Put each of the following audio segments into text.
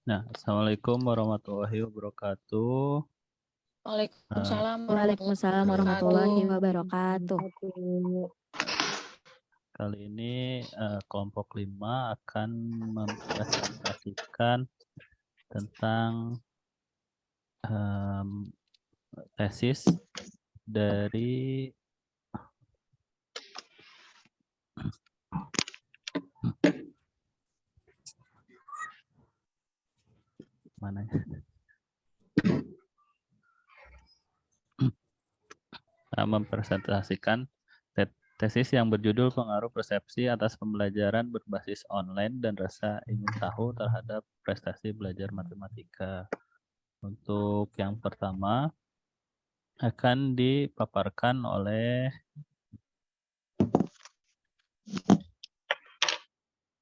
Nah, Assalamualaikum warahmatullahi wabarakatuh. Eh, Waalaikumsalam warahmatullahi Waalaikumsalam wabarakatuh. warahmatullahi wabarakatuh. Kali ini kelompok 5 akan mempresentasikan tentang em, tesis dari mana ya? Mempresentasikan tesis yang berjudul Pengaruh Persepsi atas Pembelajaran Berbasis Online dan Rasa Ingin Tahu Terhadap Prestasi Belajar Matematika. Untuk yang pertama akan dipaparkan oleh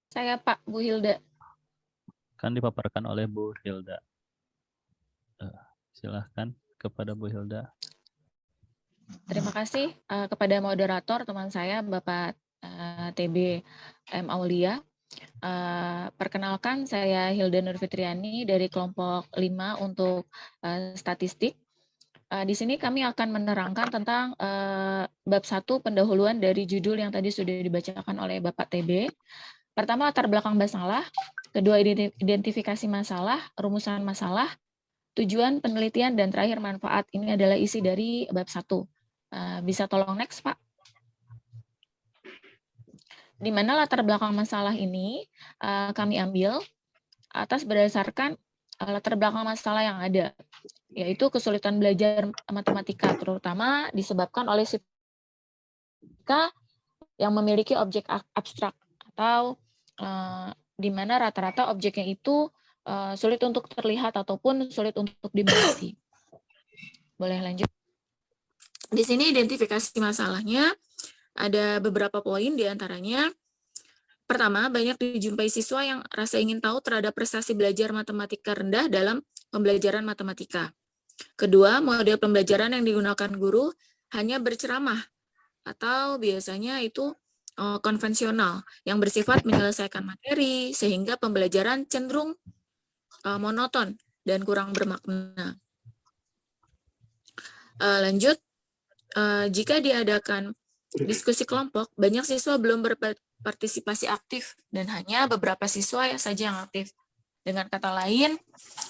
Saya Pak Bu Hilda. Bu Hilda. Silahkan kepada Bu Hilda. Terima kasih kepada moderator teman saya Bapak TB M. Aulia. Perkenalkan saya Hilda Nurfitriani dari kelompok 5 untuk statistik. Di sini kami akan menerangkan tentang bab 1 pendahuluan dari judul yang tadi sudah dibacakan oleh Bapak TB. Pertama, latar belakang masalah. Kedua, identifikasi masalah, rumusan masalah, tujuan penelitian, dan terakhir manfaat. Ini adalah isi dari bab 1. Bisa tolong next, Pak? Di mana latar belakang masalah ini kami ambil atas berdasarkan latar belakang masalah yang ada, yaitu kesulitan belajar matematika, terutama disebabkan oleh fisika yang memiliki objek abstrak, atau di mana rata-rata objeknya itu sulit untuk terlihat ataupun sulit untuk dimengerti. Boleh lanjut. Di sini identifikasi masalahnya ada beberapa poin, diantaranya pertama, banyak dijumpai siswa yang rasa ingin tahu terhadap prestasi belajar matematika rendah dalam pembelajaran matematika. Kedua, model pembelajaran yang digunakan guru hanya berceramah atau biasanya itu konvensional yang bersifat menyelesaikan materi sehingga pembelajaran cenderung monoton dan kurang bermakna. Lanjut, jika diadakan diskusi kelompok, banyak siswa belum berpartisipasi aktif dan hanya beberapa siswa saja yang aktif. Dengan kata lain,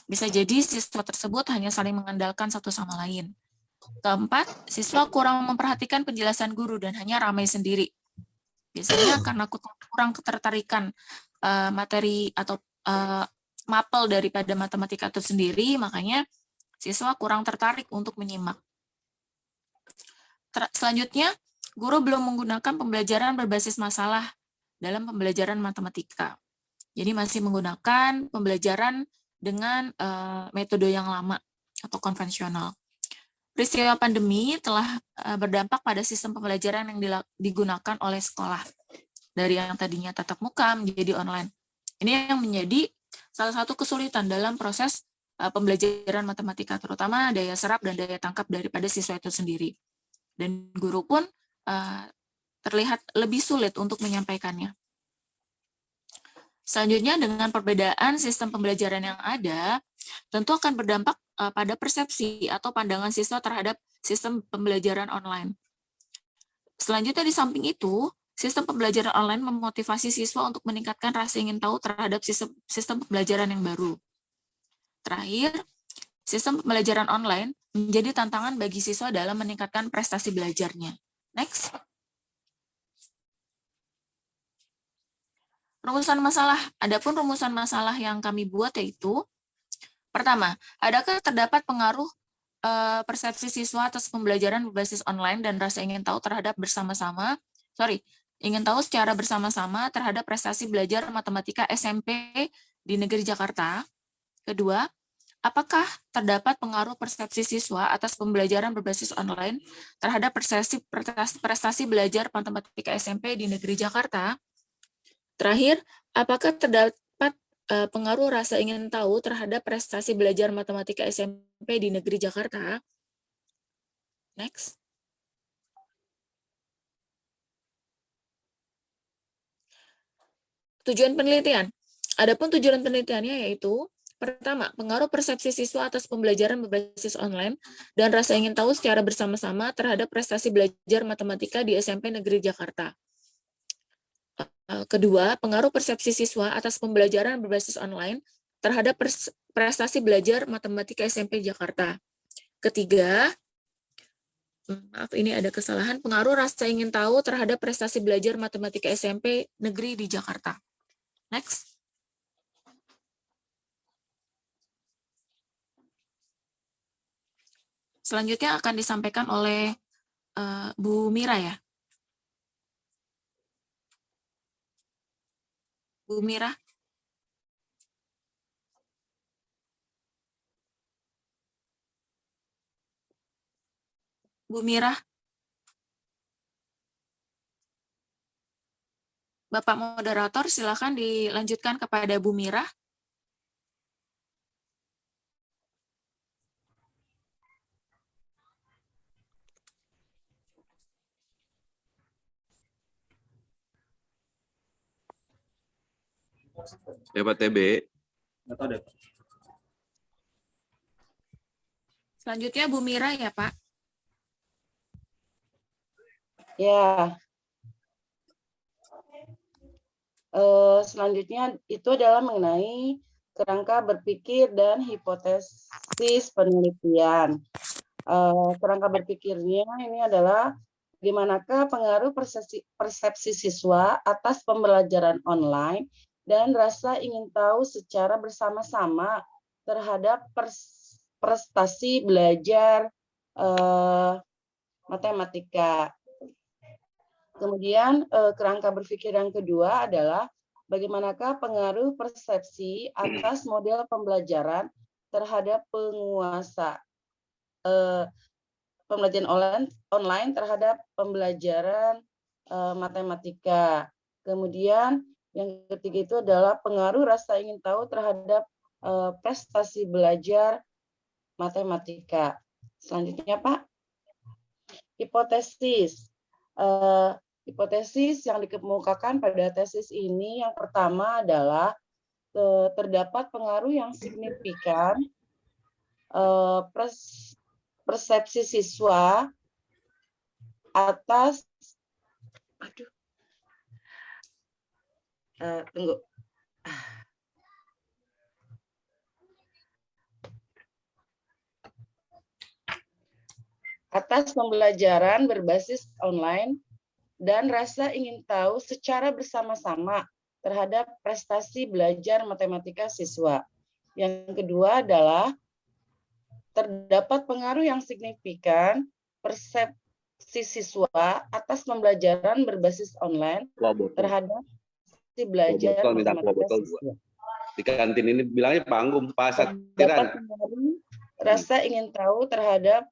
bisa jadi siswa tersebut hanya saling mengandalkan satu sama lain. Keempat, siswa kurang memperhatikan penjelasan guru dan hanya ramai sendiri. Biasanya karena kurang ketertarikan materi atau mapel daripada matematika itu sendiri, makanya siswa kurang tertarik untuk menyimak. Selanjutnya, guru belum menggunakan pembelajaran berbasis masalah dalam pembelajaran matematika. Jadi masih menggunakan pembelajaran dengan metode yang lama atau konvensional. Peristiwa pandemi telah berdampak pada sistem pembelajaran yang digunakan oleh sekolah. Dari yang tadinya tatap muka menjadi online. Ini yang menjadi salah satu kesulitan dalam proses pembelajaran matematika, terutama daya serap dan daya tangkap daripada siswa itu sendiri. Dan guru pun terlihat lebih sulit untuk menyampaikannya. Selanjutnya, dengan perbedaan sistem pembelajaran yang ada, tentu akan berdampak pada persepsi atau pandangan siswa terhadap sistem pembelajaran online. Selanjutnya, di samping itu, sistem pembelajaran online memotivasi siswa untuk meningkatkan rasa ingin tahu terhadap sistem pembelajaran yang baru. Terakhir, sistem pembelajaran online menjadi tantangan bagi siswa dalam meningkatkan prestasi belajarnya. Next. Rumusan masalah. Adapun rumusan masalah yang kami buat yaitu, pertama, adakah terdapat pengaruh persepsi siswa atas pembelajaran berbasis online dan rasa ingin tahu terhadap ingin tahu secara bersama-sama terhadap prestasi belajar matematika SMP di negeri Jakarta. Kedua, apakah terdapat pengaruh persepsi siswa atas pembelajaran berbasis online terhadap prestasi belajar matematika SMP di negeri Jakarta? Terakhir, apakah terdapat pengaruh rasa ingin tahu terhadap prestasi belajar matematika SMP di negeri Jakarta? Next. Tujuan penelitian. Adapun tujuan penelitiannya yaitu Pertama, pengaruh persepsi siswa atas pembelajaran berbasis online dan rasa ingin tahu secara bersama-sama terhadap prestasi belajar matematika di SMP Negeri Jakarta. Kedua, pengaruh persepsi siswa atas pembelajaran berbasis online terhadap prestasi belajar matematika SMP Jakarta. Ketiga, maaf ini ada kesalahan, pengaruh rasa ingin tahu terhadap prestasi belajar matematika SMP Negeri di Jakarta. Next. Selanjutnya akan disampaikan oleh Bu Mira ya. Bu Mira. Bu Mira. Bapak moderator, silakan dilanjutkan kepada Bu Mira. Ya Pak TB. Selanjutnya Bu Mira ya Pak. Ya. Selanjutnya itu adalah mengenai kerangka berpikir dan hipotesis penelitian. Kerangka berpikirnya ini adalah bagaimanakah pengaruh persepsi siswa atas pembelajaran online dan rasa ingin tahu secara bersama-sama terhadap prestasi belajar matematika. Kemudian kerangka berpikir yang kedua adalah bagaimanakah pengaruh persepsi atas model pembelajaran terhadap penguasa pembelajaran online terhadap pembelajaran matematika. Kemudian yang ketiga itu adalah pengaruh rasa ingin tahu terhadap prestasi belajar matematika. Selanjutnya Pak, hipotesis. Hipotesis yang dikemukakan pada tesis ini yang pertama adalah terdapat pengaruh yang signifikan persepsi siswa atas atas pembelajaran berbasis online dan rasa ingin tahu secara bersama-sama terhadap prestasi belajar matematika siswa. Yang kedua adalah terdapat pengaruh yang signifikan persepsi siswa atas pembelajaran berbasis online terhadap prestasi belajar matematika siswa. Di kantin ini bilangnya panggung pasar. Terdapat pengaruh rasa ingin tahu terhadap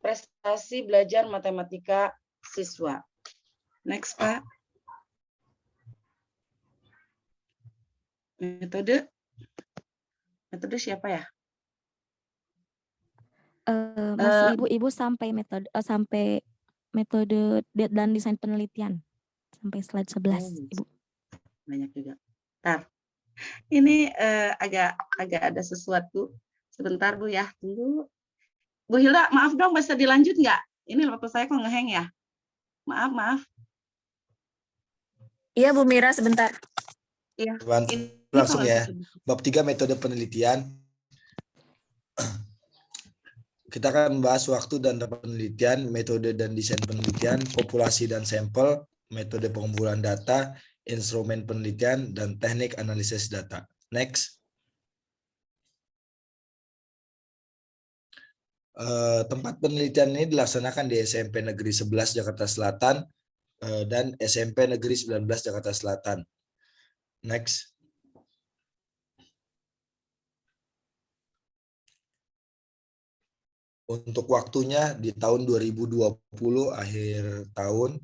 prestasi belajar matematika siswa. Next, Pak. Metode siapa ya? Masih ibu sampai metode dan desain penelitian sampai slide 11, Ibu. Banyak juga. Bentar. Ini agak ada sesuatu. Sebentar Bu ya, tunggu. Bu Hilda, maaf dong, bisa dilanjut nggak? Ini waktu saya kok ngeheng ya. Maaf. Iya Bu Mira, sebentar. Iya. Langsung ya. Bab 3 metode penelitian. Kita akan membahas waktu dan penelitian, metode dan desain penelitian, populasi dan sampel, metode pengumpulan data, instrumen penelitian, dan teknik analisis data. Next. Tempat penelitian ini dilaksanakan di SMP Negeri 11 Jakarta Selatan dan SMP Negeri 19 Jakarta Selatan. Next. Untuk waktunya di tahun 2020 akhir tahun.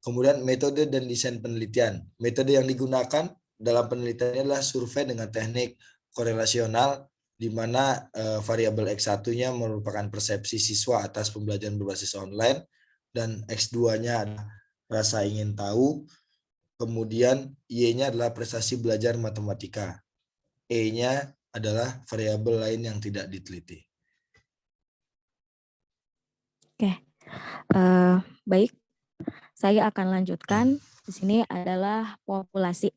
Kemudian metode dan desain penelitian. Metode yang digunakan dalam penelitian adalah survei dengan teknik korelasional, di mana variabel X1-nya merupakan persepsi siswa atas pembelajaran berbasis online, dan X2-nya adalah rasa ingin tahu, kemudian Y-nya adalah prestasi belajar matematika. E-nya adalah variabel lain yang tidak diteliti. Baik, saya akan lanjutkan. Di sini adalah populasi.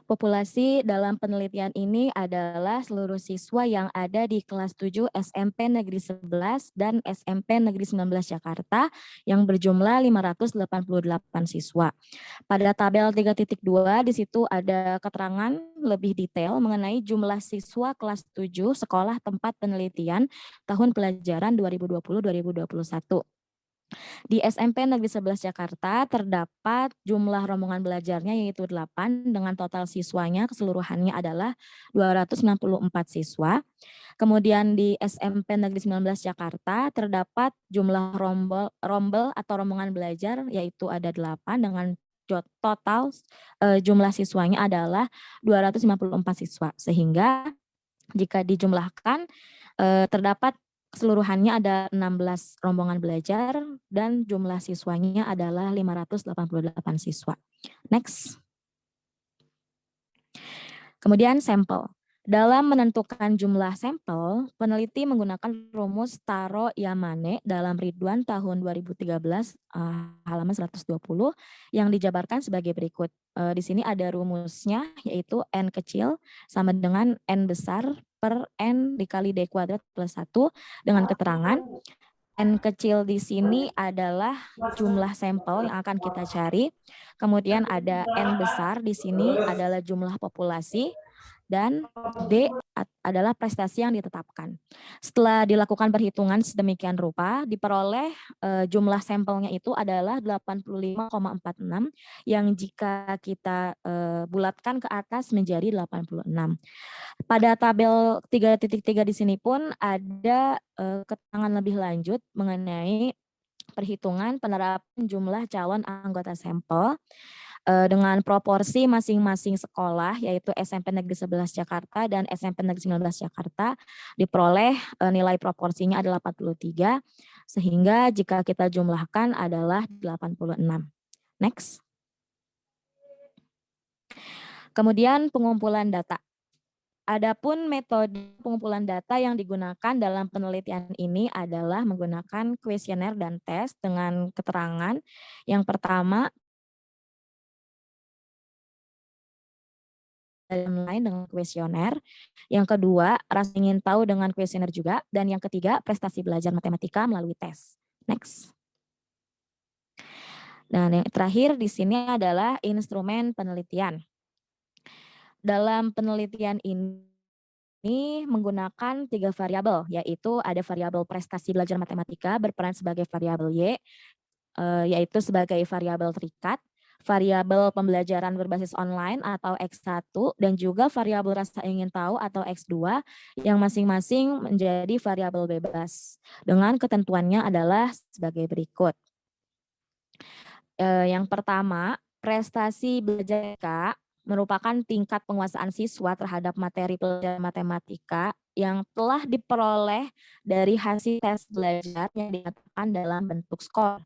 Populasi dalam penelitian ini adalah seluruh siswa yang ada di kelas 7 SMP Negeri 11 dan SMP Negeri 19 Jakarta yang berjumlah 588 siswa. Pada tabel 3.2 di situ ada keterangan lebih detail mengenai jumlah siswa kelas 7 sekolah tempat penelitian tahun pelajaran 2020-2021. Di SMP Negeri 11 Jakarta terdapat jumlah rombongan belajarnya yaitu 8 dengan total siswanya keseluruhannya adalah 264 siswa. Kemudian di SMP Negeri 19 Jakarta terdapat jumlah rombel atau rombongan belajar yaitu ada 8 dengan total jumlah siswanya adalah 254 siswa. Sehingga jika dijumlahkan terdapat keseluruhannya ada 16 rombongan belajar dan jumlah siswanya adalah 588 siswa. Next. Kemudian sampel. Dalam menentukan jumlah sampel, peneliti menggunakan rumus Taro Yamane dalam Ridwan tahun 2013 halaman 120 yang dijabarkan sebagai berikut. Di sini ada rumusnya yaitu N kecil sama dengan N besar per N dikali D kuadrat plus 1 dengan keterangan N kecil di sini adalah jumlah sampel yang akan kita cari. Kemudian ada N besar di sini adalah jumlah populasi. Dan D adalah prestasi yang ditetapkan. Setelah dilakukan perhitungan sedemikian rupa, diperoleh jumlah sampelnya itu adalah 85,46 yang jika kita bulatkan ke atas menjadi 86. Pada tabel 3.3 di sini pun ada keterangan lebih lanjut mengenai perhitungan penerapan jumlah calon anggota sampel dengan proporsi masing-masing sekolah yaitu SMP Negeri 11 Jakarta dan SMP Negeri 19 Jakarta diperoleh nilai proporsinya adalah 43 sehingga jika kita jumlahkan adalah 86. Next. Kemudian pengumpulan data. Adapun metode pengumpulan data yang digunakan dalam penelitian ini adalah menggunakan kuesioner dan tes dengan keterangan yang pertama online dengan kuesioner, yang kedua rasa ingin tahu dengan kuesioner juga, dan yang ketiga prestasi belajar matematika melalui tes. Next. Dan yang terakhir di sini adalah instrumen penelitian. Dalam penelitian ini menggunakan 3 variabel, yaitu ada variabel prestasi belajar matematika berperan sebagai variabel Y, yaitu sebagai variabel terikat, variabel pembelajaran berbasis online atau X1, dan juga variabel rasa ingin tahu atau X2 yang masing-masing menjadi variabel bebas. Dengan ketentuannya adalah sebagai berikut. Yang pertama, prestasi belajar merupakan tingkat penguasaan siswa terhadap materi pelajaran matematika yang telah diperoleh dari hasil tes belajar yang dinyatakan dalam bentuk skor.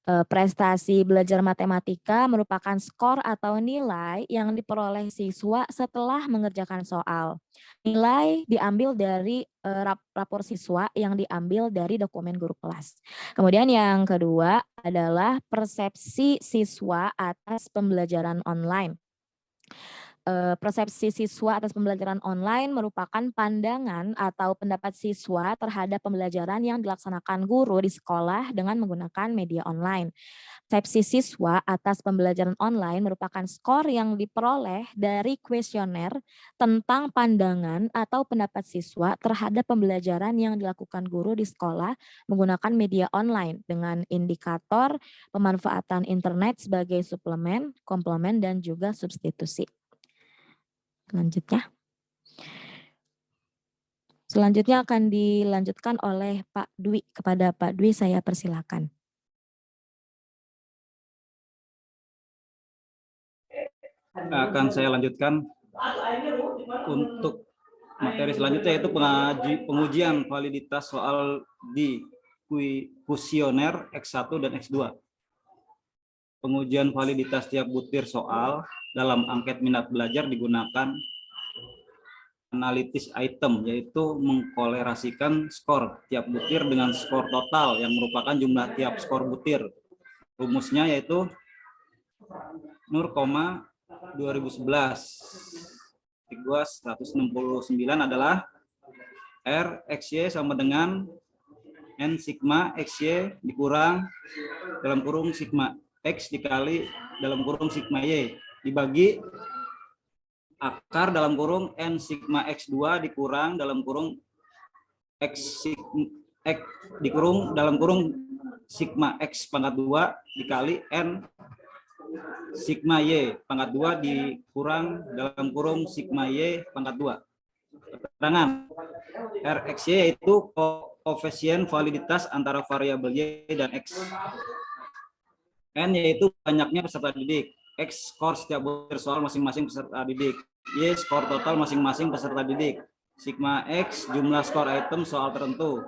Prestasi belajar matematika merupakan skor atau nilai yang diperoleh siswa setelah mengerjakan soal. Nilai diambil dari rapor siswa yang diambil dari dokumen guru kelas. Kemudian yang kedua adalah persepsi siswa atas pembelajaran online. Persepsi siswa atas pembelajaran online merupakan pandangan atau pendapat siswa terhadap pembelajaran yang dilaksanakan guru di sekolah dengan menggunakan media online. Persepsi siswa atas pembelajaran online merupakan skor yang diperoleh dari kuesioner tentang pandangan atau pendapat siswa terhadap pembelajaran yang dilakukan guru di sekolah menggunakan media online dengan indikator pemanfaatan internet sebagai suplemen, komplement, dan juga substitusi. Selanjutnya akan dilanjutkan oleh Pak Dwi. Kepada Pak Dwi saya persilakan. Akan saya lanjutkan untuk materi selanjutnya yaitu pengujian validitas soal di kuesioner X1 dan X2. pengujian validitas tiap butir soal dalam angket minat belajar digunakan analitis item, yaitu mengkolerasikan skor tiap butir dengan skor total yang merupakan jumlah tiap skor butir. Rumusnya yaitu Nur, 2011. Titik 169 adalah R XY sama dengan N sigma XY dikurang dalam kurung sigma X dikali dalam kurung sigma Y dibagi akar dalam kurung N sigma X2 dikurang dalam kurung X dikurung dalam kurung sigma X pangkat 2 dikali N sigma Y pangkat 2 dikurang dalam kurung sigma Y pangkat 2. Keterangan RXY yaitu koefisien validitas antara variabel Y dan X. N yaitu banyaknya peserta didik. X skor setiap butir soal masing-masing peserta didik. Y skor total masing-masing peserta didik. Sigma X jumlah skor item soal tertentu.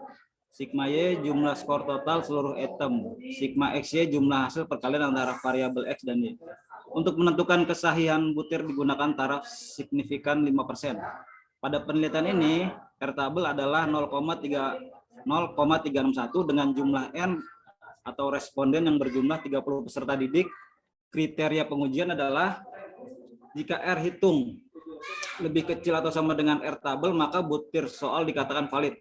Sigma Y jumlah skor total seluruh item. Sigma XY jumlah hasil perkalian antara variabel X dan Y. Untuk menentukan kesahihan butir digunakan taraf signifikan 5%. Pada penelitian ini, R tabel adalah 0,361 dengan jumlah N atau responden yang berjumlah 30 peserta didik. Kriteria pengujian adalah jika R hitung lebih kecil atau sama dengan R tabel, maka butir soal dikatakan valid.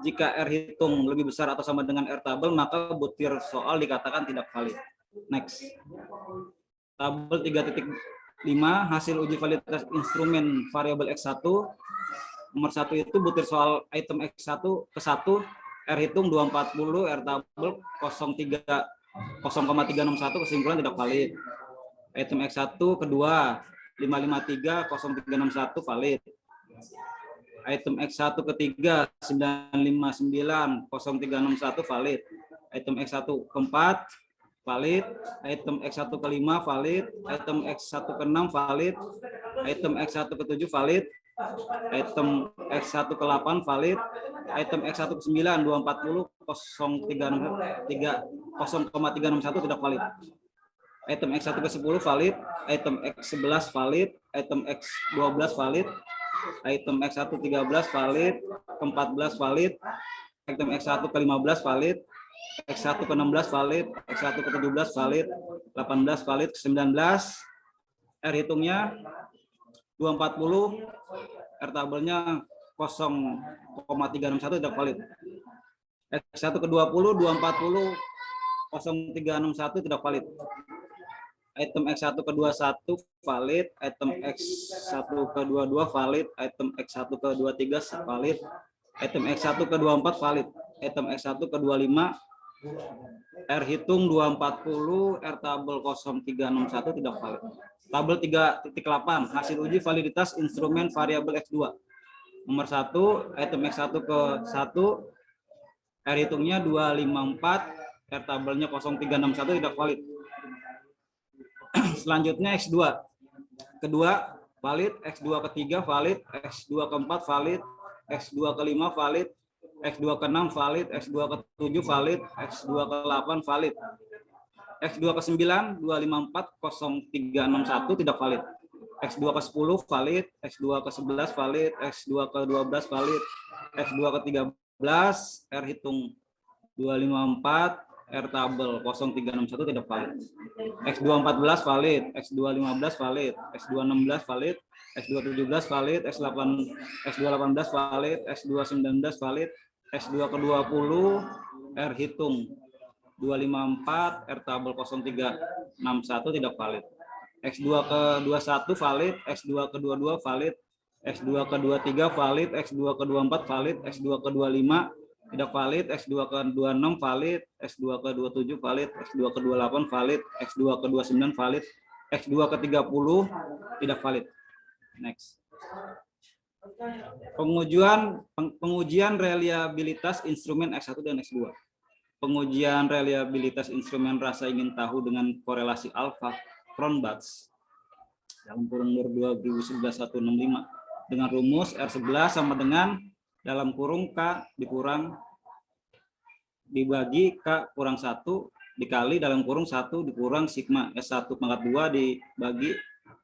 Jika R hitung lebih besar atau sama dengan R tabel, maka butir soal dikatakan tidak valid. Next. Tabel 3.5 hasil uji validitas instrumen variabel X1. Nomor 1 itu butir soal item X1 ke 1, R hitung 240, R tabel 0,361, kesimpulan tidak valid. Item X1 kedua 553, 0361 valid. Item X1 ketiga 959, 0361 valid. Item X1 keempat valid, item X1 kelima valid, item X1 keenam valid, item X1 ketujuh valid, item X1 ke-8 valid, item X1 ke-9 240 0,361 tidak valid. Item X1 ke-10 valid, item X11 valid, item X12 valid, item X1 13 valid, ke-14 valid, item X1 ke-15 valid, X1 ke-16 valid, X1 ke-17 valid, 18 valid, ke-19 R hitungnya 240, R tabelnya 0,361 tidak valid. X1 ke-20 240 0361 tidak valid. Item X1 ke-21 valid, item X1 ke-22 valid, item X1 ke-23 valid, item X1 ke-24 valid, item X1 ke-25 R hitung 240, R tabel 0361 tidak valid. Tabel 3.8 hasil uji validitas instrumen variabel X2. Nomor 1 item X1 ke 1 R hitungnya 254, R tabelnya 0361 tidak valid. Selanjutnya X2 kedua valid, X2 ketiga valid, X2 keempat valid, X2 kelima valid, X2 ke-6 valid, X2 ke-7 valid, X2 ke-8 valid, X2 ke-9 254 0361 tidak valid, X2 ke-10 valid, X2 ke-11 valid, X2 ke-12 valid, X2 ke-13 R hitung 254, R tabel 0361 tidak valid. X2 14 valid, X2 15 valid, X2 16 valid, X2 17 valid, X2 18 valid, X2 19 valid, X2 ke-20 R hitung 254, R tabel 0361 tidak valid. X2 ke-21 valid, X2 ke-22 valid, X2 ke-23 valid, X2 ke-24 valid, X2 ke-25 tidak valid, X2 ke-26 valid, X2 ke-27 valid, X2 ke-28 valid, X2 ke-29 valid, X2 ke-30 tidak valid. Next. Pengujian reliabilitas instrumen X1 dan X2. Pengujian reliabilitas instrumen rasa ingin tahu dengan korelasi alfa Cronbach's dalam kurung Nur 2011-165 dengan rumus R11 sama dengan dalam kurung K dikurang dibagi K kurang 1 dikali dalam kurung 1 dikurang sigma S1 pangkat 2 dibagi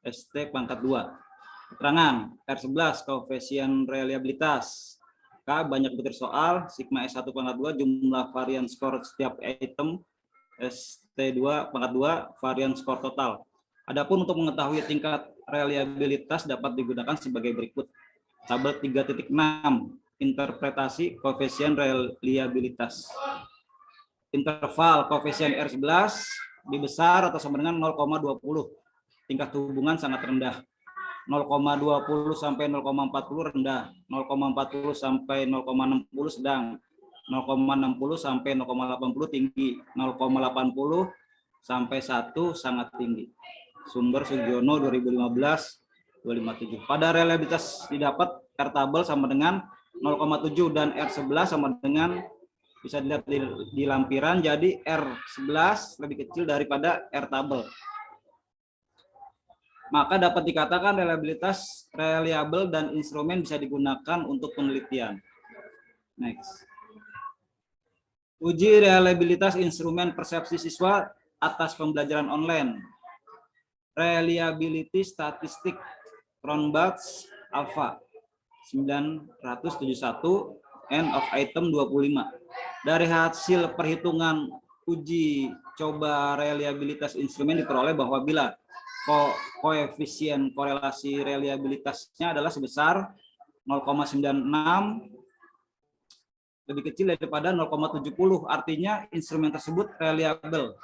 ST pangkat 2. Keterangan R11 koefisien reliabilitas. K banyak butir soal, sigma S1 pangkat 2 jumlah varian skor setiap item, ST2 pangkat 2 varian skor total. Adapun untuk mengetahui tingkat reliabilitas dapat digunakan sebagai berikut. Tabel 3.6 interpretasi koefisien reliabilitas. Interval koefisien R11 dibesar atau sama dengan 0,20. Tingkat hubungan sangat rendah. 0,20 sampai 0,40 rendah, 0,40 sampai 0,60 sedang, 0,60 sampai 0,80 tinggi, 0,80 sampai 1 sangat tinggi. Sumber Sugiono 2015-257. Pada reliabilitas didapat R tabel sama dengan 0,7 dan R11 sama dengan, bisa dilihat di lampiran, jadi R11 lebih kecil daripada R tabel. Maka dapat dikatakan reliabilitas reliable dan instrumen bisa digunakan untuk penelitian. Next. Uji reliabilitas instrumen persepsi siswa atas pembelajaran online. Reliability statistik Cronbach's Alpha 971 end of item 25. Dari hasil perhitungan uji coba reliabilitas instrumen diperoleh bahwa bila koefisien korelasi reliabilitasnya adalah sebesar 0,96 lebih kecil daripada 0,70, artinya instrumen tersebut reliable.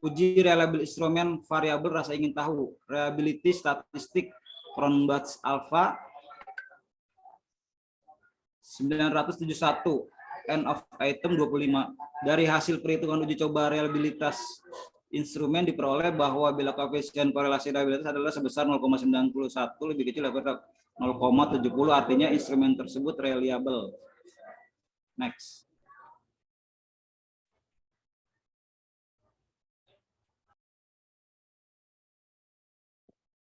Uji reliable instrumen variabel rasa ingin tahu, reliability statistik Cronbach's Alpha 971 end of item 25. Dari hasil perhitungan uji coba reliabilitas instrumen diperoleh bahwa bila koefisien korelasi reliabilitas adalah sebesar 0,91 lebih kecil daripada 0,70, artinya instrumen tersebut reliable. Next.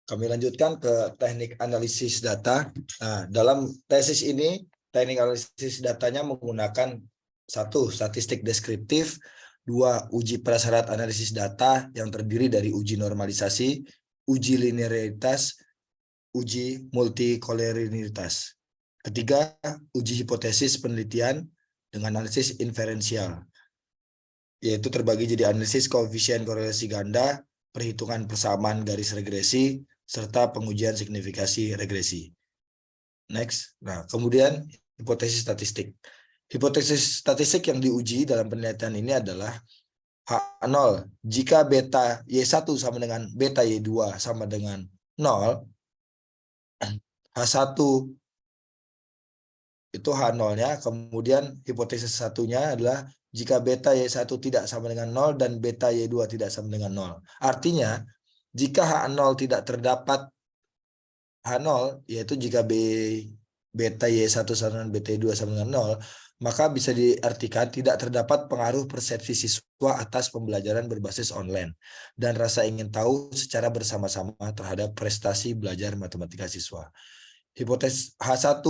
Kami lanjutkan ke teknik analisis data. Nah, dalam tesis ini, teknik analisis datanya menggunakan 1. Statistik deskriptif, 2. Uji prasyarat analisis data yang terdiri dari uji normalisasi, uji linearitas, uji multikolerialitas. Ketiga, uji hipotesis penelitian dengan analisis inferensial, yaitu terbagi jadi analisis koefisien korelasi ganda, perhitungan persamaan garis regresi, serta pengujian signifikasi regresi. Next. Nah, kemudian hipotesis statistik. Hipotesis statistik yang diuji dalam penelitian ini adalah H0 jika beta Y1 sama dengan beta Y2 sama dengan 0, H1 itu H0-nya, kemudian hipotesis satunya adalah jika beta Y1 tidak sama dengan 0 dan beta Y2 tidak sama dengan 0. Artinya, jika H0 tidak terdapat H0, yaitu jika beta Y1 sama dengan beta Y2 sama dengan 0, maka bisa diartikan tidak terdapat pengaruh persepsi siswa atas pembelajaran berbasis online dan rasa ingin tahu secara bersama-sama terhadap prestasi belajar matematika siswa. Hipotesis H1,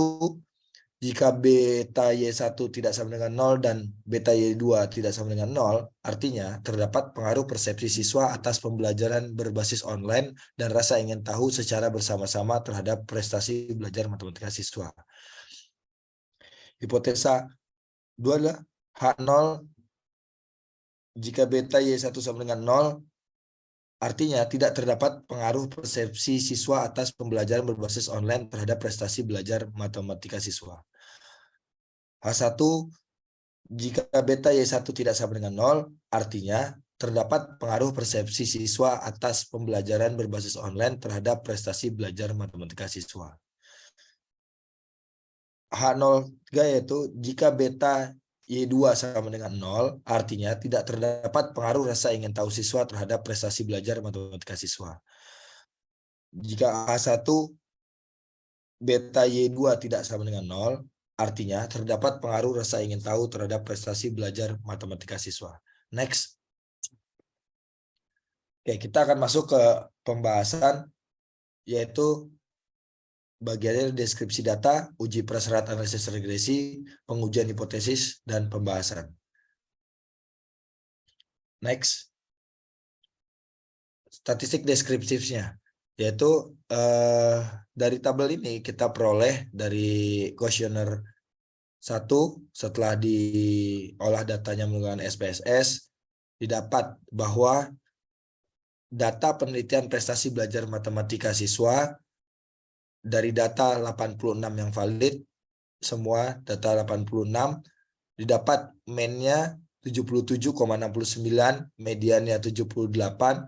jika beta Y1 tidak sama dengan 0 dan beta Y2 tidak sama dengan 0, artinya terdapat pengaruh persepsi siswa atas pembelajaran berbasis online dan rasa ingin tahu secara bersama-sama terhadap prestasi belajar matematika siswa. Hipotesa 2 adalah H0 jika beta Y1 sama dengan 0, artinya tidak terdapat pengaruh persepsi siswa atas pembelajaran berbasis online terhadap prestasi belajar matematika siswa. H1, jika beta Y1 tidak sama dengan 0, artinya terdapat pengaruh persepsi siswa atas pembelajaran berbasis online terhadap prestasi belajar matematika siswa. H03 yaitu jika beta Y2 sama dengan 0, artinya tidak terdapat pengaruh rasa ingin tahu siswa terhadap prestasi belajar matematika siswa. Jika H1 beta Y2 tidak sama dengan 0, artinya terdapat pengaruh rasa ingin tahu terhadap prestasi belajar matematika siswa. Next. Oke, kita akan masuk ke pembahasan, yaitu bagiannya deskripsi data, uji prasyarat analisis regresi, pengujian hipotesis, dan pembahasan. Next. Statistik deskriptifnya, yaitu dari tabel ini kita peroleh dari kuesioner 1 setelah diolah datanya menggunakan SPSS, didapat bahwa data penelitian prestasi belajar matematika siswa dari data 86 yang valid, semua data 86, didapat mean-nya 77,69, mediannya 78,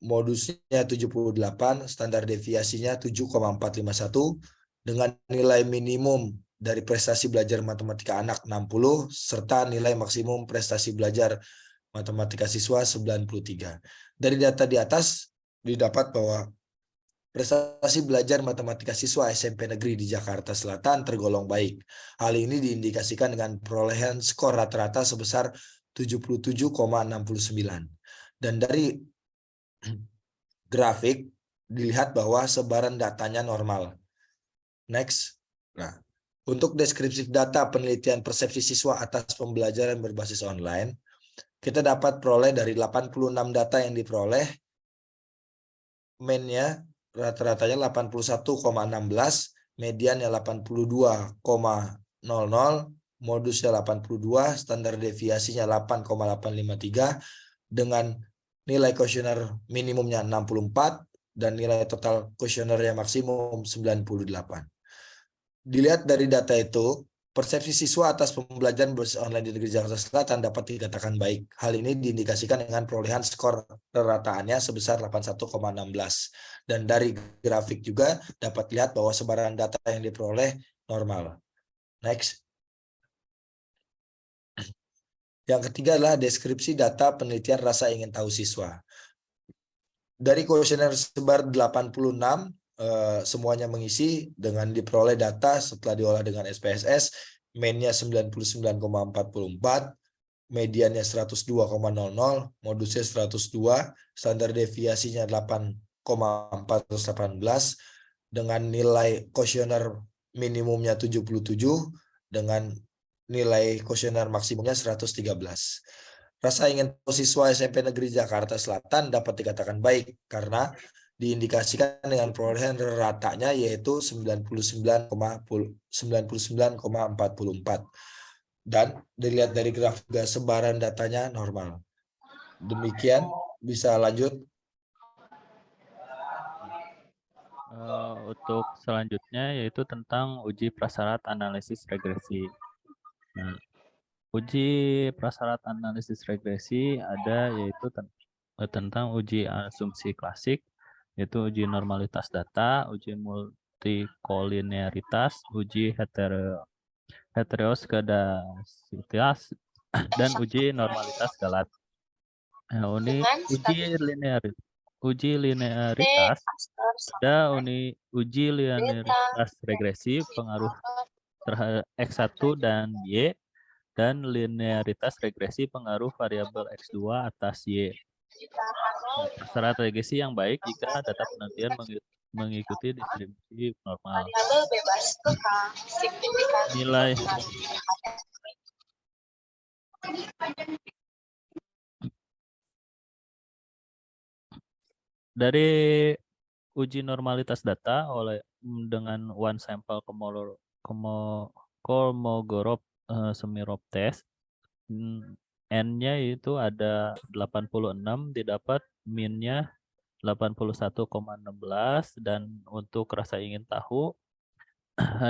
modusnya 78, standar deviasinya 7,451, dengan nilai minimum dari prestasi belajar matematika anak 60, serta nilai maksimum prestasi belajar matematika siswa 93. Dari data di atas didapat bahwa prestasi belajar matematika siswa SMP negeri di Jakarta Selatan tergolong baik. Hal ini diindikasikan dengan perolehan skor rata-rata sebesar 77,69. Dan dari grafik dilihat bahwa sebaran datanya normal. Next. Nah, untuk deskripsi data penelitian persepsi siswa atas pembelajaran berbasis online, kita dapat peroleh dari 86 data yang diperoleh, mean-nya rata-ratanya 81,16, mediannya 82,00, modusnya 82, standar deviasinya 8,853, dengan nilai kuesioner minimumnya 64 dan nilai total kuesioner yang maksimum 98. Dilihat dari data itu, persepsi siswa atas pembelajaran berbasis online di negeri Jakarta Selatan dapat dikatakan baik. Hal ini diindikasikan dengan perolehan skor rataannya sebesar 81,16. Dan dari grafik juga dapat lihat bahwa sebaran data yang diperoleh normal. Next. Yang ketiga adalah deskripsi data penelitian rasa ingin tahu siswa. Dari kuesioner sebar 86, semuanya mengisi dengan diperoleh data setelah diolah dengan SPSS, mean-nya 99,44, mediannya 102,00, modusnya 102, standar deviasinya 8,418, dengan nilai kuesioner minimumnya 77, dengan nilai kuesioner maksimumnya 113. Rasa ingin tahu siswa SMP Negeri Jakarta Selatan dapat dikatakan baik karena diindikasikan dengan perolehan ratanya yaitu 99,44. Dan dilihat dari grafik sebaran datanya normal. Demikian, bisa lanjut. Untuk selanjutnya yaitu tentang uji prasyarat analisis regresi. Nah, uji prasyarat analisis regresi ada yaitu tentang uji asumsi klasik, yaitu uji normalitas data, uji multikolinearitas, uji heteroskedasitas, dan uji normalitas galat. Nah, uji linearitas ada uji linearitas regresi pengaruh terhadap X1 dan Y, dan linearitas regresi pengaruh variabel X2 atas Y. Nah, prasyarat regresi yang baik jika data penelitian mengikuti distribusi normal. Nilai dari uji normalitas data dengan one sample Kolmogorov Semirov test, N-nya itu ada 86, didapat min-nya 81,16, dan untuk rasa ingin tahu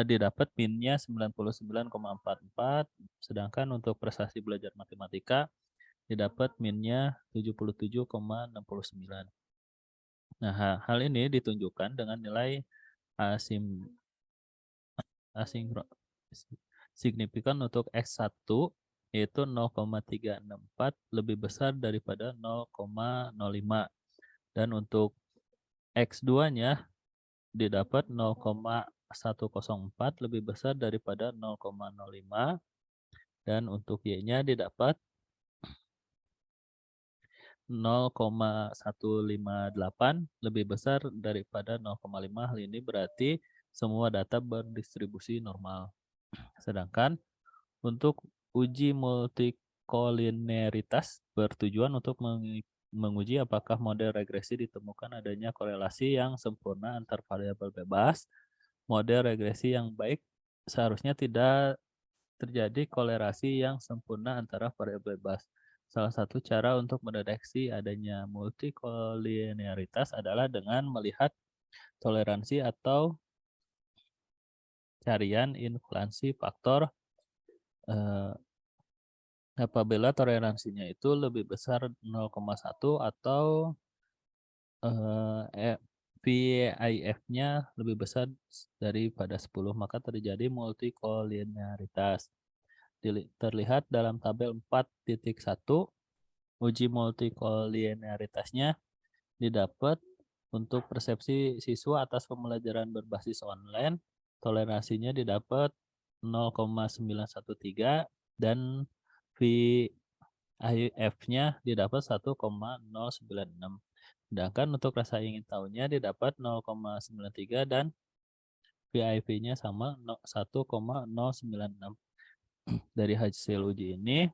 didapat min-nya 99,44, sedangkan untuk prestasi belajar matematika didapat min-nya 77,69. Nah, hal ini ditunjukkan dengan nilai signifikan untuk X1 yaitu 0,364 lebih besar daripada 0,05, dan untuk X2-nya didapat 0,104 lebih besar daripada 0,05, dan untuk Y-nya didapat 0,158 lebih besar daripada 0,5. Hal ini berarti semua data berdistribusi normal. Sedangkan untuk uji multikolineritas bertujuan untuk menguji apakah model regresi ditemukan adanya korelasi yang sempurna antar variabel bebas. Model regresi yang baik seharusnya tidak terjadi kolerasi yang sempurna antara variabel bebas. Salah satu cara untuk mendeteksi adanya multikolineritas adalah dengan melihat toleransi atau carian influensi faktor apabila toleransinya itu lebih besar 0,1 atau VIF-nya lebih besar daripada 10, maka terjadi multikolineritas. Terlihat dalam tabel 4.1, uji multikolineritasnya didapat untuk persepsi siswa atas pembelajaran berbasis online, toleransinya didapat 0,913 dan VIF-nya didapat 1,096. Sedangkan untuk rasa ingin tahunya didapat 0,93 dan VIF-nya sama 1,096. Dari hasil uji ini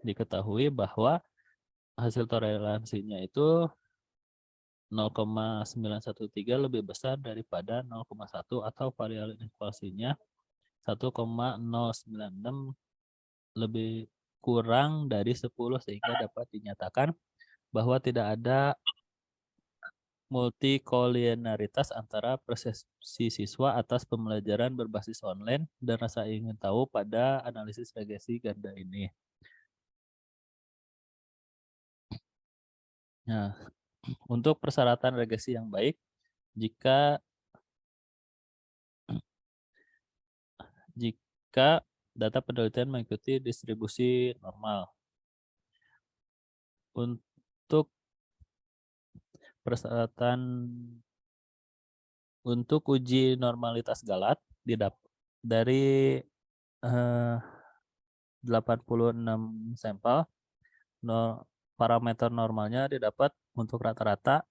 diketahui bahwa hasil toleransinya itu 0,913 lebih besar daripada 0,1 atau variabel inflasinya 1,096 lebih kurang dari 10 sehingga dapat dinyatakan bahwa tidak ada multikolineritas antara persepsi siswa atas pembelajaran berbasis online dan rasa ingin tahu pada analisis regresi ganda ini. Nah, untuk persyaratan regresi yang baik, jika data penelitian mengikuti distribusi normal. Untuk persyaratan untuk uji normalitas Galat dari 86 sampel, parameter normalnya didapat untuk rata-rata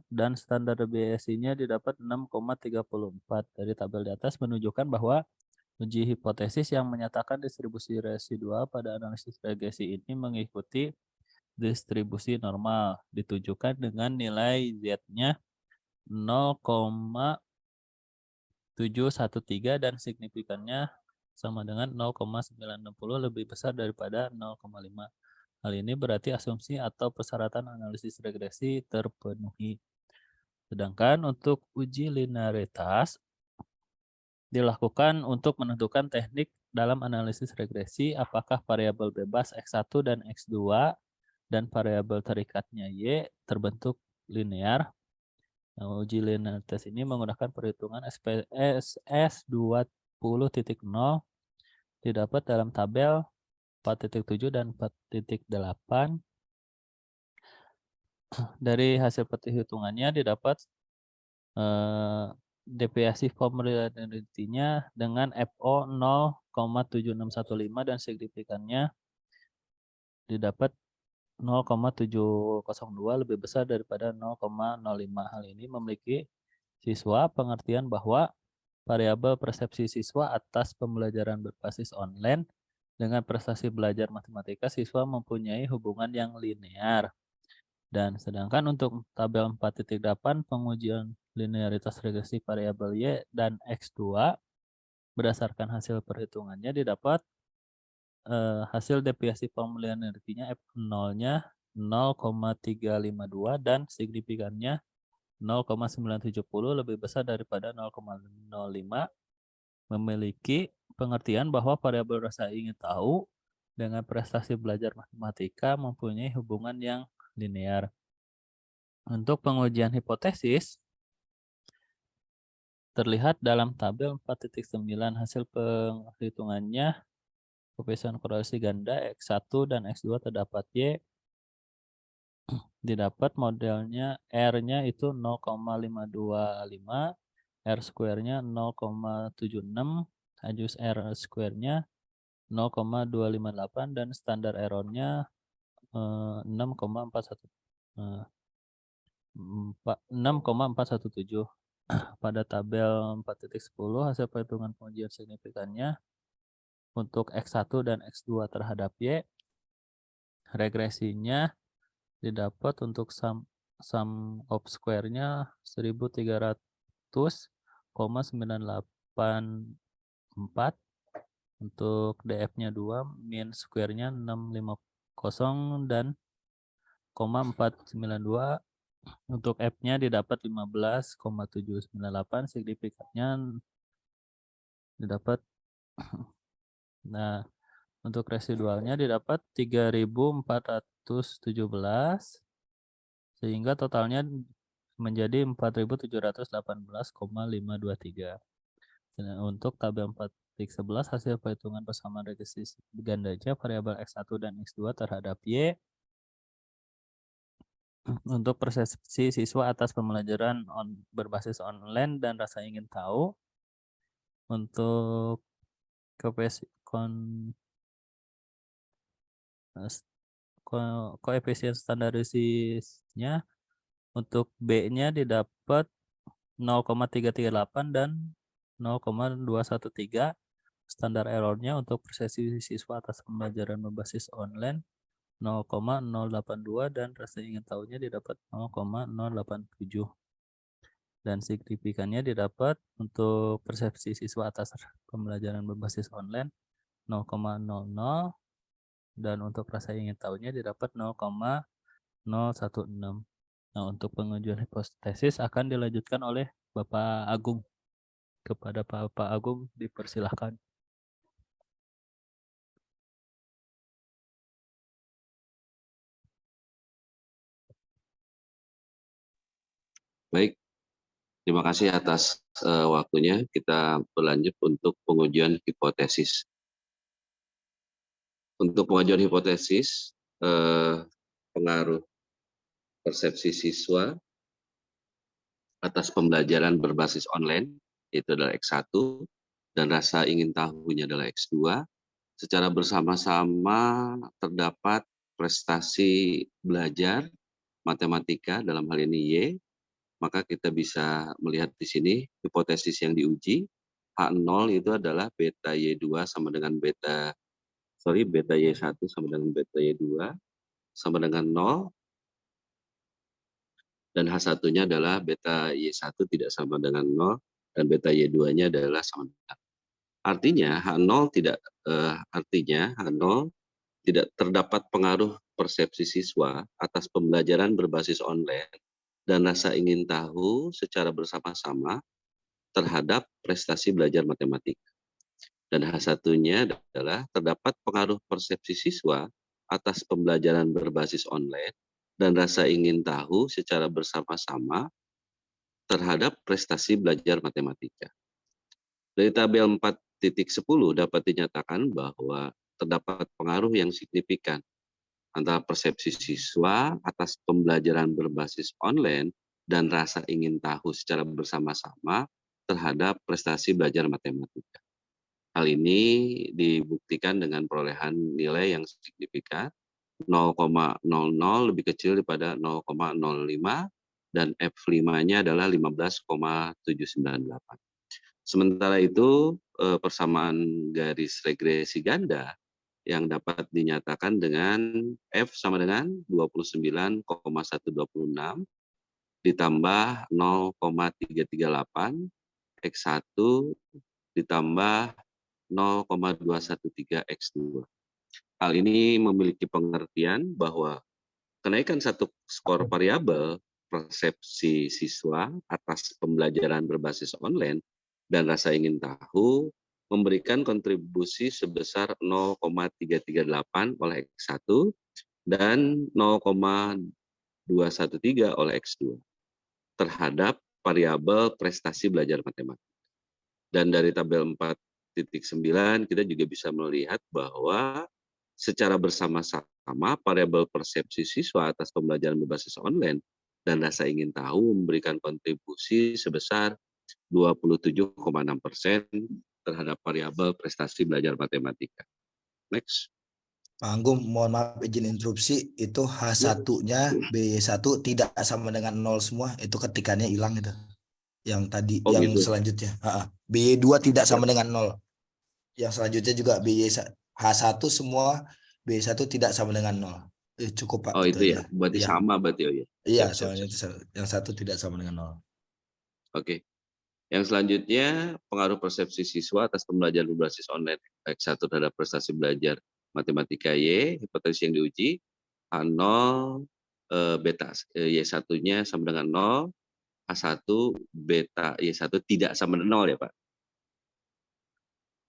dan standar deviasinya didapat 6,34. Dari tabel di atas menunjukkan bahwa uji hipotesis yang menyatakan distribusi residua pada analisis regresi ini mengikuti distribusi normal, ditunjukkan dengan nilai Z-nya 0,713 dan signifikannya sama dengan 0,960 lebih besar daripada 0,5. Hal ini berarti asumsi atau persyaratan analisis regresi terpenuhi. Sedangkan untuk uji linearitas dilakukan untuk menentukan teknik dalam analisis regresi apakah variabel bebas X1 dan X2 dan variabel terikatnya Y terbentuk linear. Nah, uji linearitas ini menggunakan perhitungan SPSS 20.0 didapat dalam tabel 4.7 dan 4.8. Dari hasil perhitungannya didapat deviasi formularitynya dengan FO 0,7615 dan signifikannya didapat 0,702 lebih besar daripada 0,05. Hal ini memiliki siswa pengertian bahwa variabel persepsi siswa atas pembelajaran berbasis online dengan prestasi belajar matematika siswa mempunyai hubungan yang linear. Dan sedangkan untuk tabel 4.8 pengujian linearitas regresi variabel Y dan X2 berdasarkan hasil perhitungannya didapat hasil deviasi formularitynya F0-nya 0,352 dan signifikannya 0,970 lebih besar daripada 0,05, memiliki pengertian bahwa variabel rasa ingin tahu dengan prestasi belajar matematika mempunyai hubungan yang linear. Untuk pengujian hipotesis terlihat dalam tabel 4.9 hasil perhitungannya koefisien korelasi ganda X1 dan X2 terdapat Y. Didapat modelnya R-nya itu 0,525, R square-nya 0,76, ajus R square-nya 0,258 dan standar error-nya 6,417. pada tabel 4.10 hasil perhitungan pengujian signifikannya untuk X1 dan X2 terhadap Y, regresinya didapat untuk sum of square-nya 1300,984, untuk DF-nya 2, mean square-nya 650 dan 492. Untuk F-nya didapat 15,798, signifikannya didapat. Nah, untuk residualnya didapat 3.417, sehingga totalnya menjadi 4.718,523. Untuk tabel 4.11 hasil perhitungan persamaan regresi gandanya variabel X1 dan X2 terhadap Y untuk persepsi siswa atas pembelajaran berbasis online dan rasa ingin tahu. Untuk koefisien standarisasinya untuk B-nya didapat 0,338 dan 0,213. Standar errornya untuk persepsi siswa atas pembelajaran berbasis online 0,082 dan rasa ingin tahunya didapat 0,087. Dan signifikannya didapat untuk persepsi siswa atas pembelajaran berbasis online 0,00 dan untuk rasa ingin tahunya didapat 0,016. Nah, untuk pengujian hipotesis akan dilanjutkan oleh Bapak Agung. Kepada Bapak Agung dipersilahkan. Baik, terima kasih atas waktunya. Kita berlanjut untuk pengujian hipotesis. Untuk pengajuan hipotesis, pengaruh persepsi siswa atas pembelajaran berbasis online, itu adalah X1, dan rasa ingin tahunya adalah X2. Secara bersama-sama terdapat prestasi belajar matematika dalam hal ini Y, maka kita bisa melihat di sini hipotesis yang diuji. H0 itu adalah beta Y2 sama dengan beta Y1 sama dengan beta Y2 sama dengan 0. Dan H1-nya adalah beta Y1 tidak sama dengan 0 dan beta Y2-nya adalah sama dengan 0. Artinya H0 tidak terdapat pengaruh persepsi siswa atas pembelajaran berbasis online dan rasa ingin tahu secara bersama-sama terhadap prestasi belajar matematika. Dan H1-nya adalah terdapat pengaruh persepsi siswa atas pembelajaran berbasis online dan rasa ingin tahu secara bersama-sama terhadap prestasi belajar matematika. Dari tabel 4.10 dapat dinyatakan bahwa terdapat pengaruh yang signifikan antara persepsi siswa atas pembelajaran berbasis online dan rasa ingin tahu secara bersama-sama terhadap prestasi belajar matematika. Hal ini dibuktikan dengan perolehan nilai yang signifikan 0,00 lebih kecil daripada 0,05 dan F5-nya adalah 15,798. Sementara itu persamaan garis regresi ganda yang dapat dinyatakan dengan F sama dengan 29,126 ditambah 0,338 X1 ditambah 0,213 X2. Hal ini memiliki pengertian bahwa kenaikan satu skor variabel persepsi siswa atas pembelajaran berbasis online dan rasa ingin tahu memberikan kontribusi sebesar 0,338 oleh X1 dan 0,213 oleh X2 terhadap variabel prestasi belajar matematika. Dan dari tabel 4.9 kita juga bisa melihat bahwa secara bersama-sama variabel persepsi siswa atas pembelajaran berbasis online dan rasa ingin tahu memberikan kontribusi sebesar 27,6% terhadap variabel prestasi belajar matematika. Next. Pak Anggung, mohon maaf izin interupsi, itu H1-nya B1 tidak sama dengan 0 semua, itu ketikannya hilang itu. Yang tadi, Oh yang gitu. selanjutnya. BY2 tidak sama dengan 0. Yang selanjutnya juga H1 semua, BY1 tidak sama dengan 0. Cukup Pak, Oh itu itu ya, aja. berarti Iya, sama berarti ya. iya, Siap, siap, soalnya siap. itu yang satu tidak sama dengan 0. Oke. Yang selanjutnya, pengaruh persepsi siswa atas pembelajaran berbasis online X1 terhadap prestasi belajar matematika Y, hipotesis yang diuji, H0 beta Y1-nya sama dengan 0, H1 beta Y1 tidak sama dengan 0 ya Pak.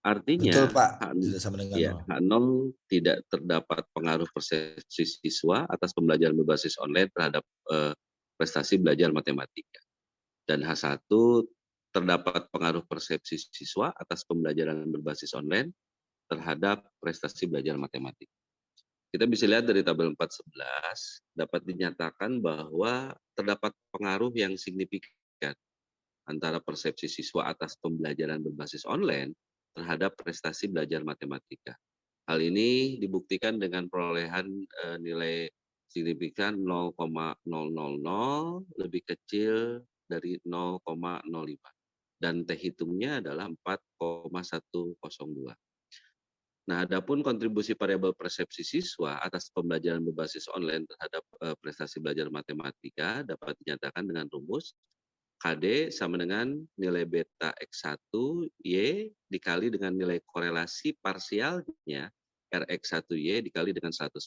Betul Artinya Pak, tidak sama dengan 0. H0 tidak terdapat pengaruh persepsi siswa atas pembelajaran berbasis online terhadap prestasi belajar matematika. Dan H1 terdapat pengaruh persepsi siswa atas pembelajaran berbasis online terhadap prestasi belajar matematika. Kita bisa lihat dari tabel 4.11 dapat dinyatakan bahwa terdapat pengaruh yang signifikan antara persepsi siswa atas pembelajaran berbasis online terhadap prestasi belajar matematika. Hal ini dibuktikan dengan perolehan nilai signifikan 0,000 lebih kecil dari 0,05 dan T hitungnya adalah 4,102. Nah, adapun kontribusi variabel persepsi siswa atas pembelajaran berbasis online terhadap prestasi belajar matematika dapat dinyatakan dengan rumus KD sama dengan nilai beta X1 Y dikali dengan nilai korelasi parsialnya Rx1Y dikali dengan 100%.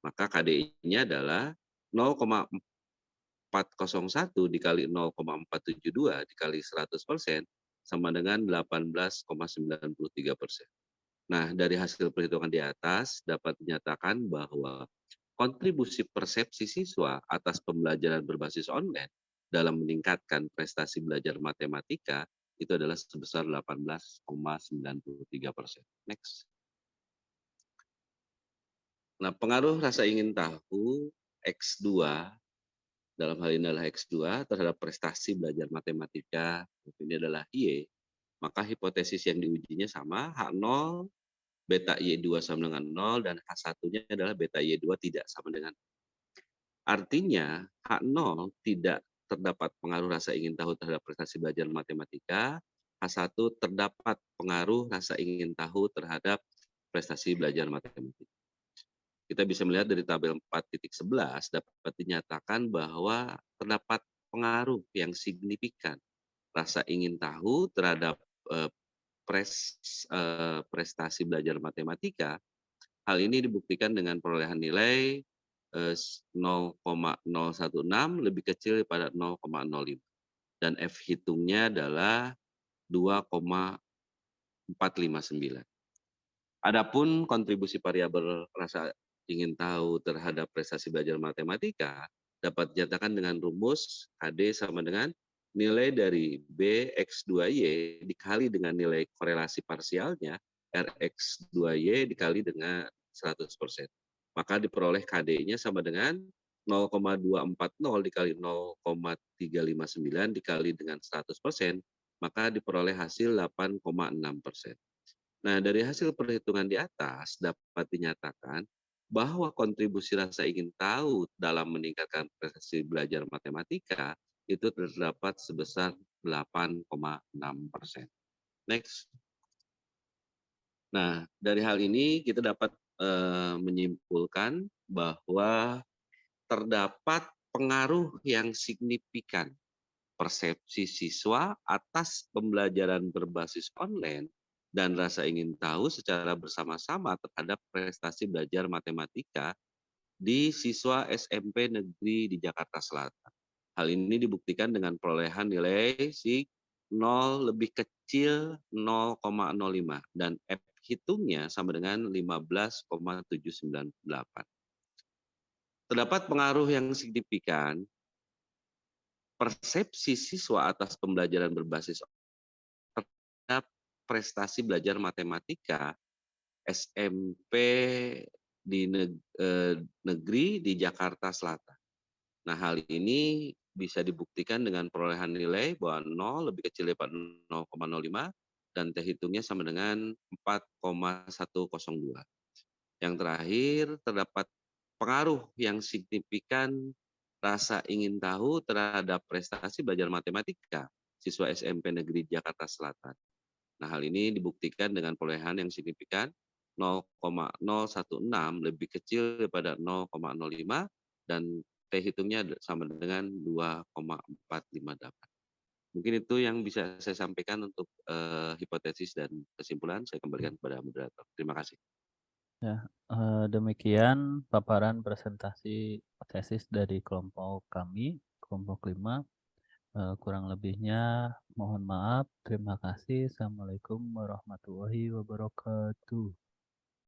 Maka KD-nya adalah 0,401 dikali 0,472 dikali 100% sama dengan 18,93%. Nah, dari hasil perhitungan di atas dapat dinyatakan bahwa kontribusi persepsi siswa atas pembelajaran berbasis online dalam meningkatkan prestasi belajar matematika itu adalah sebesar 18,93%. Next. Nah, pengaruh rasa ingin tahu X2, dalam hal ini adalah X2 terhadap prestasi belajar matematika, ini adalah Y, maka hipotesis yang diujinya sama, H0 beta Y2 sama dengan 0 dan H1-nya adalah beta Y2 tidak sama dengan 0. Artinya H0 tidak terdapat pengaruh rasa ingin tahu terhadap prestasi belajar matematika, H1 terdapat pengaruh rasa ingin tahu terhadap prestasi belajar matematika. Kita bisa melihat dari tabel 4.11 dapat dinyatakan bahwa terdapat pengaruh yang signifikan rasa ingin tahu terhadap prestasi belajar matematika. Hal ini dibuktikan dengan perolehan nilai 0,016 lebih kecil daripada 0,05 dan F hitungnya adalah 2,459. Adapun kontribusi variabel rasa ingin tahu terhadap prestasi belajar matematika dapat dinyatakan dengan rumus KD sama dengan nilai dari BX2Y dikali dengan nilai korelasi parsialnya RX2Y dikali dengan 100%. Maka diperoleh KD-nya sama dengan 0,240 dikali 0,359 dikali dengan 100%, maka diperoleh hasil 8,6%. Nah, dari hasil perhitungan di atas dapat dinyatakan bahwa kontribusi rasa ingin tahu dalam meningkatkan prestasi belajar matematika itu terdapat sebesar 8,6%. Next. Nah, dari hal ini kita dapat menyimpulkan bahwa terdapat pengaruh yang signifikan persepsi siswa atas pembelajaran berbasis online dan rasa ingin tahu secara bersama-sama terhadap prestasi belajar matematika di siswa SMP negeri di Jakarta Selatan. Hal ini dibuktikan dengan perolehan nilai 0 lebih kecil 0,05 dan F hitungnya sama dengan 15,798. Terdapat pengaruh yang signifikan persepsi siswa atas pembelajaran berbasis terhadap prestasi belajar matematika SMP di negeri di Jakarta Selatan. Nah, hal ini bisa dibuktikan dengan perolehan nilai bahwa 0 lebih kecil daripada 0,05 dan T hitungnya sama dengan 4,102. Yang terakhir, terdapat pengaruh yang signifikan rasa ingin tahu terhadap prestasi belajar matematika siswa SMP Negeri Jakarta Selatan. Nah, hal ini dibuktikan dengan perolehan yang signifikan 0,016 lebih kecil daripada 0,05 dan T hitungnya sama dengan 2,458. Mungkin itu yang bisa saya sampaikan untuk hipotesis dan kesimpulan. Saya kembalikan kepada moderator. Terima kasih. Ya, demikian paparan presentasi tesis dari kelompok kami, kelompok 5. Kurang lebihnya mohon maaf. Terima kasih. Assalamualaikum warahmatullahi wabarakatuh.